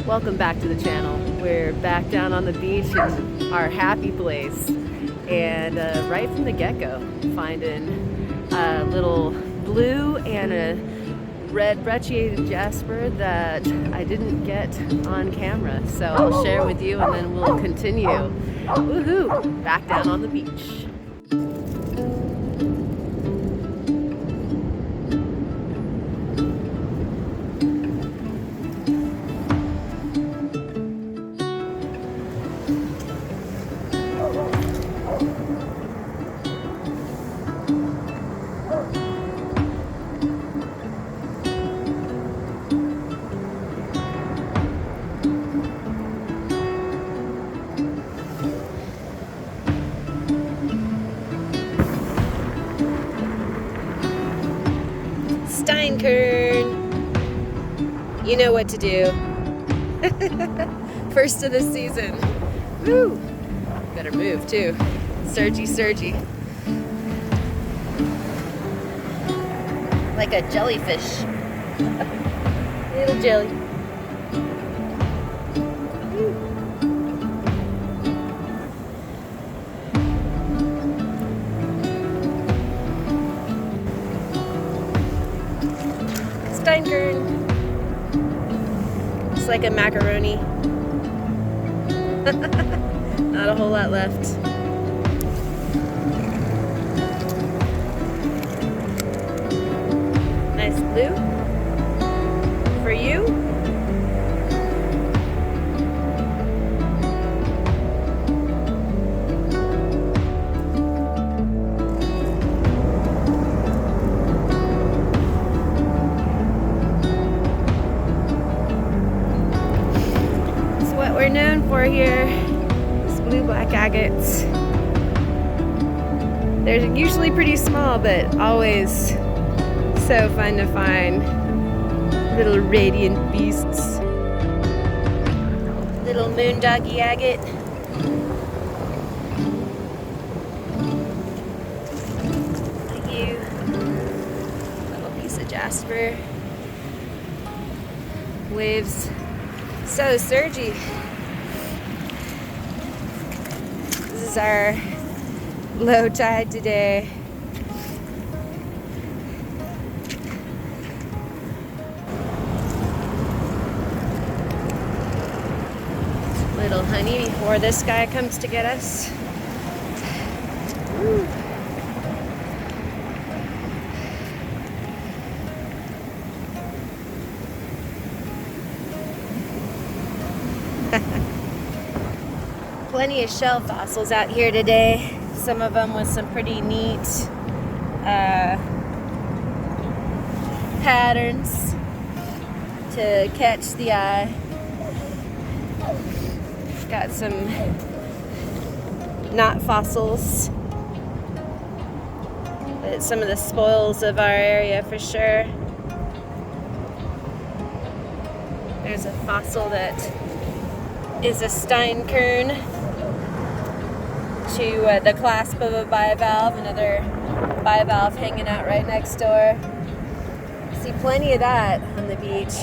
Welcome back to the channel. We're back down on the beach in our happy place, and right from the get-go finding a little blue and a red brecciated jasper that I didn't get on camera, so I'll share with you and then we'll continue. Woohoo! Back down on the beach. Steinkern, you know what to do. First of the season. Woo! Better move too. Surgy, surgy. Like a jellyfish. Little jelly. Steinkern. It's like a macaroni. Not a whole lot left. Nice blue for you. We're known for here is blue black agates. They're usually pretty small, but always so fun to find. Little radiant beasts. Little moon doggy agate. Thank you. Little piece of jasper. Waves so surgy. This is our low tide today. Little honey before this guy comes to get us. Woo. Plenty of shell fossils out here today. Some of them with some pretty neat patterns to catch the eye. Got some not fossils, but some of the spoils of our area for sure. There's a fossil that is a Steinkern to the clasp of a bivalve, another bivalve hanging out right next door. See plenty of that on the beach.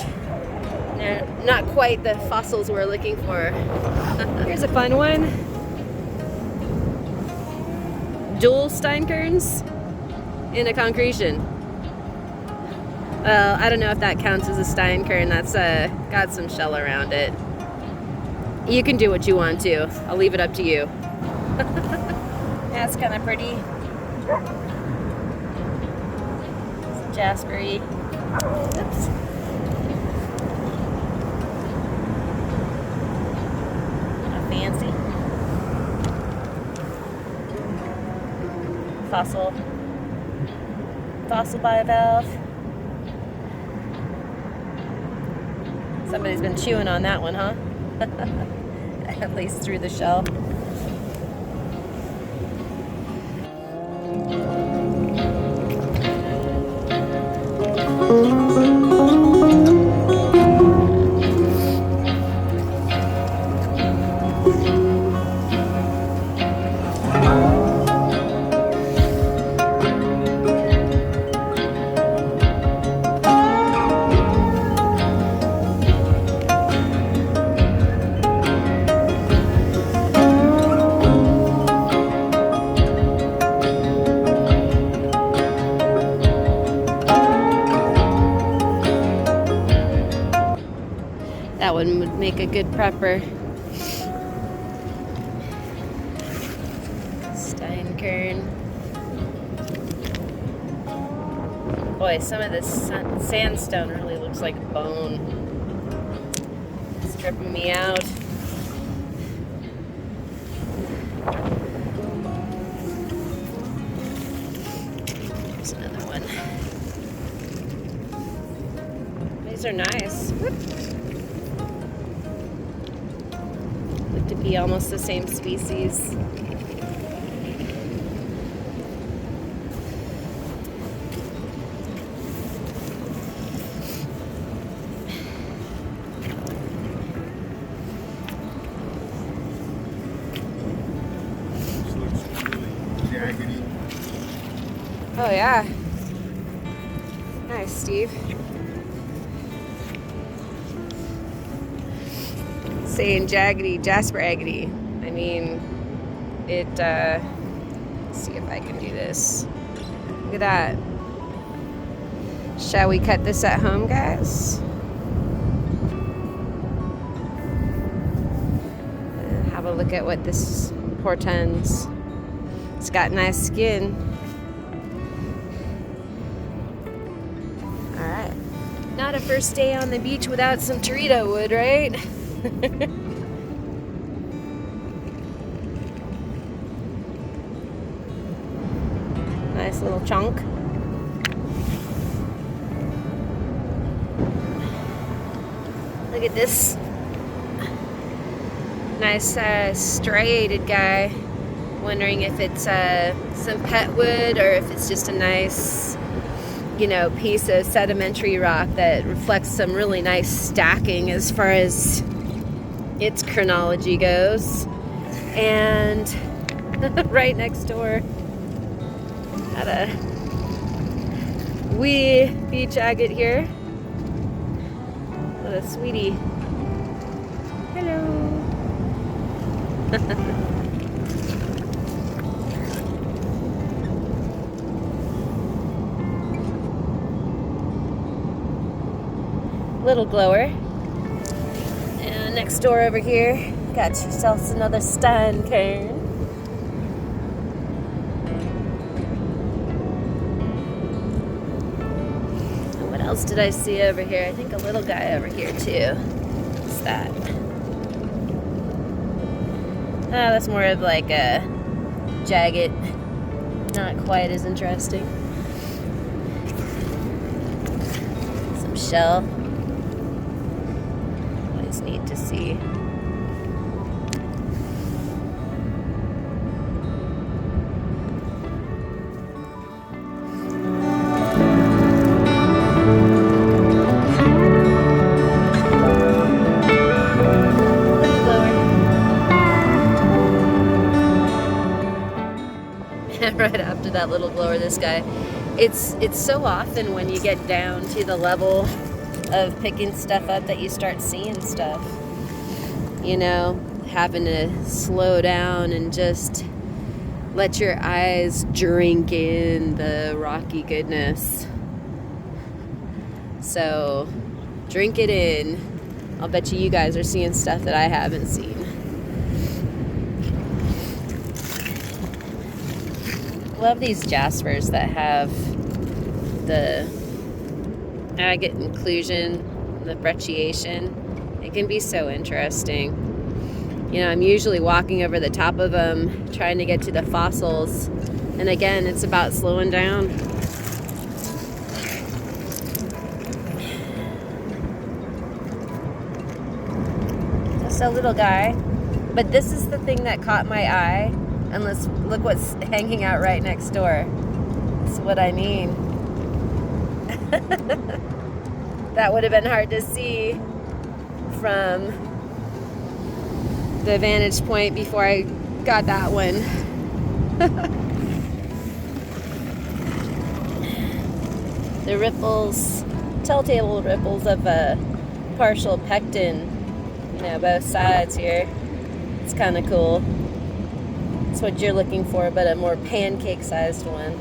They're not quite the fossils we're looking for. Here's a fun one. Dual Steinkerns in a concretion. Well, I don't know if that counts as a Steinkern. That's got some shell around it. You can do what you want to. I'll leave it up to you. That's kind of pretty. It's jaspery. Oops. A fancy fossil bivalve. Somebody's been chewing on that one, huh? At least through the shell. That one would make a good prepper. Steinkern. Boy, some of this sandstone really looks like bone. It's tripping me out. There's another one. These are nice. Whoop. Look to be almost the same species. Oh yeah. Nice, Steve. Saying jaggedy, Jasper Agony. I mean, it, let's see if I can do this. Look at that. Shall we cut this at home, guys? Have a look at what this portends. It's got nice skin. Alright. Not a first day on the beach without some Dorito wood, right? Nice little chunk. Look at this nice striated guy. Wondering if it's some pet wood or if it's just a nice, you know, piece of sedimentary rock that reflects some really nice stacking as far as its chronology goes. And right next door, got a wee beach agate here. What a sweetie. Hello. Little glower. And next door over here, got yourself another Steinkern. And what else did I see over here? I think a little guy over here too. What's that? Oh, that's more of like a jagged, not quite as interesting. Some shell. Neat to see. Right after that little blower, this guy. It's so often when you get down to the level of picking stuff up that you start seeing stuff, you know, having to slow down and just let your eyes drink in the rocky goodness. So drink it in. I'll bet you guys are seeing stuff that I haven't seen. Love these jaspers that have the agate inclusion, the brecciation. It can be so interesting. You know, I'm usually walking over the top of them trying to get to the fossils, and again, it's about slowing down. Just a little guy, but this is the thing that caught my eye, and let's look what's hanging out right next door. That's what I mean. That would have been hard to see from the vantage point before I got that one. The ripples, telltale ripples of a partial pectin, you know, both sides here. It's kind of cool. It's what you're looking for, but a more pancake-sized one.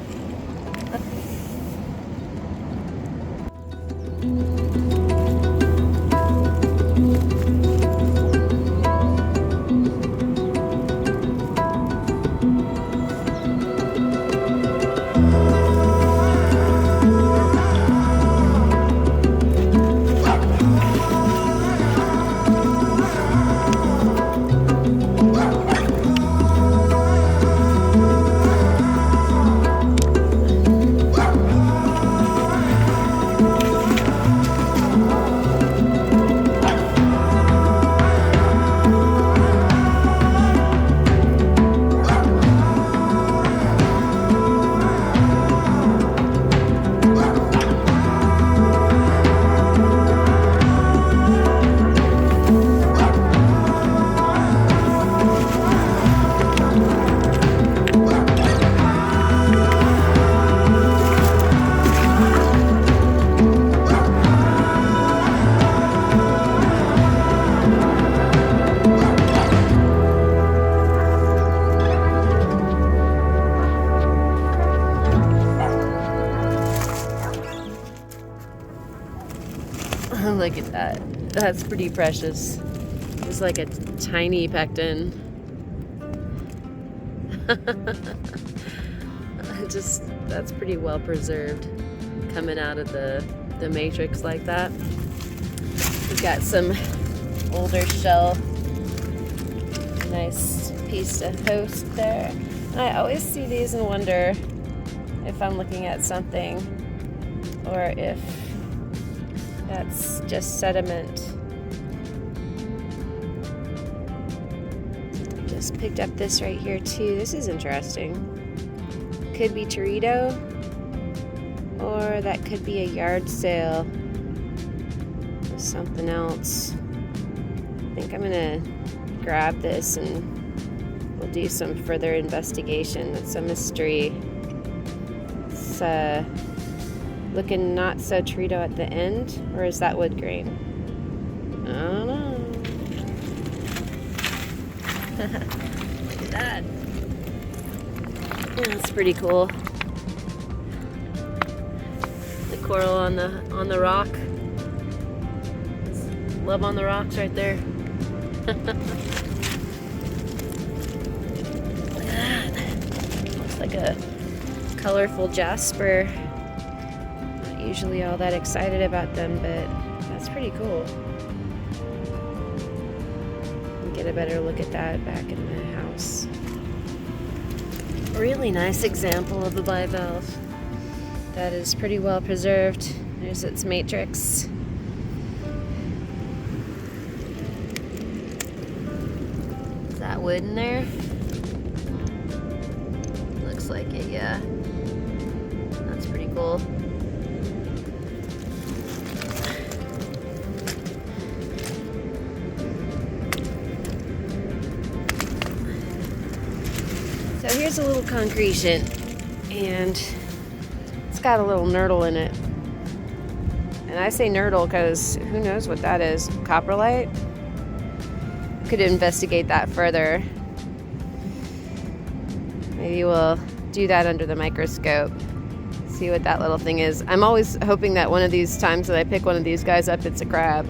That's pretty precious. It's like a tiny pectin. That's pretty well preserved, coming out of the matrix like that. We've got some older shell. Nice piece to host there. I always see these and wonder if I'm looking at something or if that's just sediment. Just picked up this right here too. This is interesting. Could be Torito, or that could be a yard sale with something else. I think I'm gonna grab this and we'll do some further investigation. It's a mystery. It's looking not so Torito at the end, or is that wood grain? I don't know. Look at that. Yeah, that's pretty cool. The coral on the rock. Love on the rocks right there. Look at that. Looks like a colorful jasper. Not usually all that excited about them, but that's pretty cool. Get a better look at that back in the house. Really nice example of a bivalve that is pretty well preserved. There's its matrix. Is that wood in there? Looks like it, yeah. That's pretty cool. So here's a little concretion, and it's got a little nurdle in it. And I say nurdle because who knows what that is? Coprolite? Could investigate that further. Maybe we'll do that under the microscope. See what that little thing is. I'm always hoping that one of these times that I pick one of these guys up, it's a crab.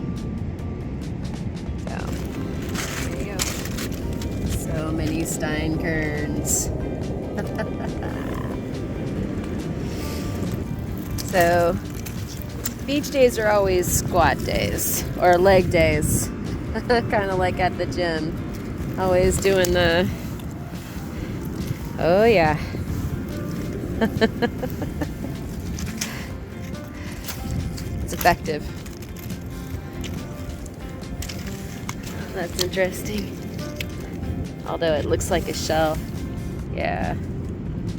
So, there you go. So many steinkerns. So, beach days are always squat days, or leg days. Kind of like at the gym. Always doing the, oh yeah. It's effective. That's interesting. Although it looks like a shell. Yeah,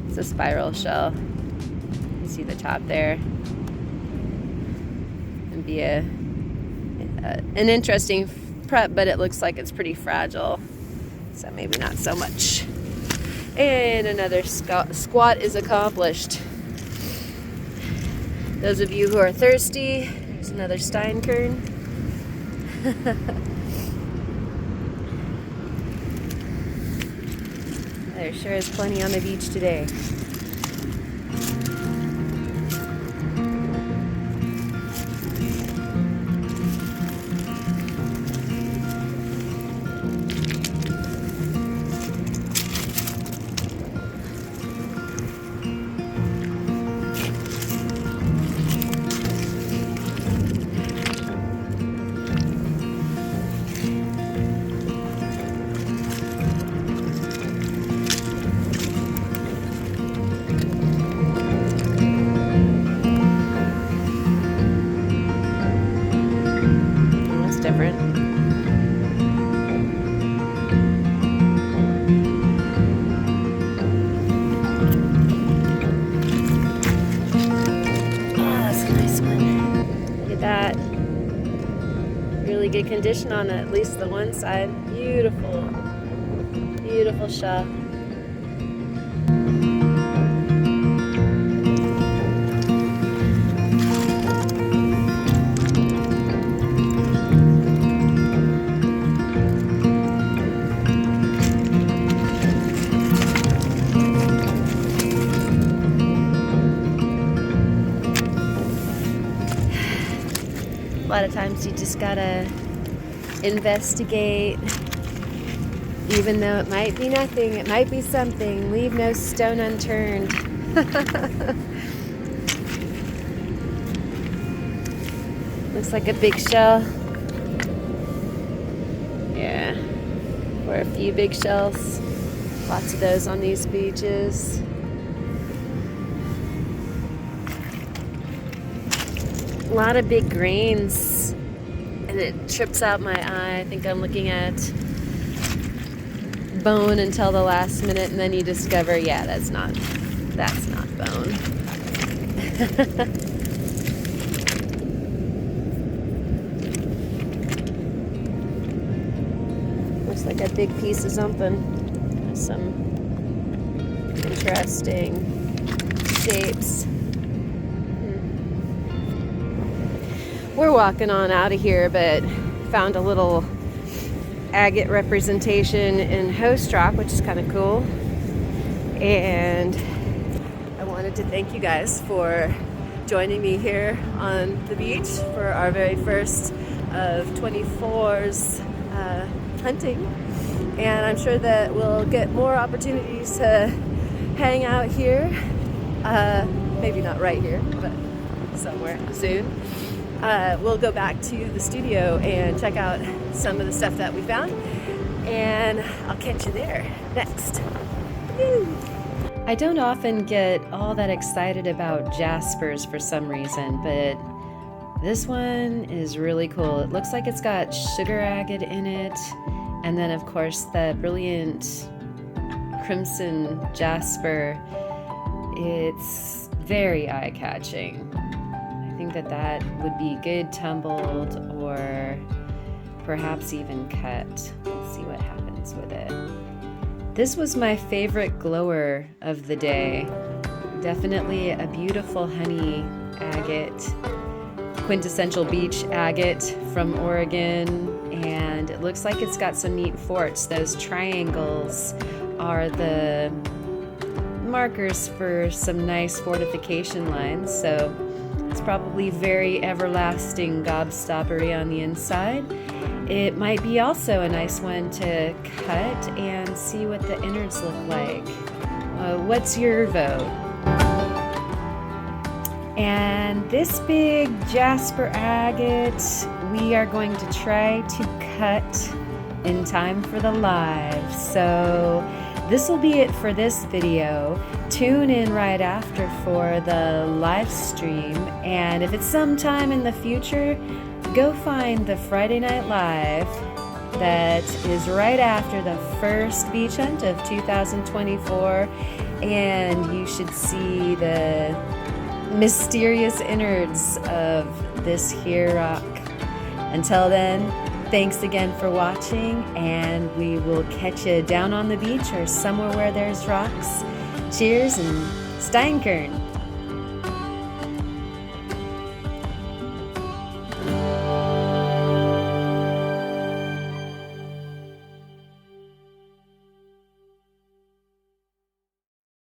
it's a spiral shell. You see the top there. It'd be an interesting prep, but it looks like it's pretty fragile. So maybe not so much. And another squat is accomplished. Those of you who are thirsty, there's another steinkern. There sure is plenty on the beach today. Different. Oh, that's a nice one. Look at that. Really good condition on at least the one side. Beautiful. Beautiful shell. lot of times you just gotta investigate, even though it might be nothing, it might be something. Leave no stone unturned. Looks like a big shell. Yeah, or a few big shells. Lots of those on these beaches. A lot of big grains, and it trips out my eye. I think I'm looking at bone until the last minute, and then you discover, yeah, that's not bone. Looks like a big piece of something. Some interesting shapes. We're walking on out of here, but found a little agate representation in host rock, which is kind of cool. And I wanted to thank you guys for joining me here on the beach for our very first of 24's hunting. And I'm sure that we'll get more opportunities to hang out here. Maybe not right here, but somewhere soon. We'll go back to the studio and check out some of the stuff that we found, and I'll catch you there next. Woo! I don't often get all that excited about jaspers for some reason, but this one is really cool. It looks like it's got sugar agate in it, and then of course the brilliant crimson jasper. It's very eye-catching. I think that would be good tumbled or perhaps even cut. Let's see what happens with it. This was my favorite glower of the day. Definitely a beautiful honey agate, quintessential beach agate from Oregon, and it looks like it's got some neat forts. Those triangles are the markers for some nice fortification lines, so it's probably very everlasting gobstoppery on the inside. It might be also a nice one to cut and see what the innards look like. What's your vote? And this big jasper agate, we are going to try to cut in time for the live. So this will be it for this video. Tune in right after for the live stream, and if it's sometime in the future, go find the Friday Night Live that is right after the first beach hunt of 2024, and you should see the mysterious innards of this here rock. Until then, thanks again for watching, and we will catch you down on the beach or somewhere where there's rocks. Cheers and Steinkern!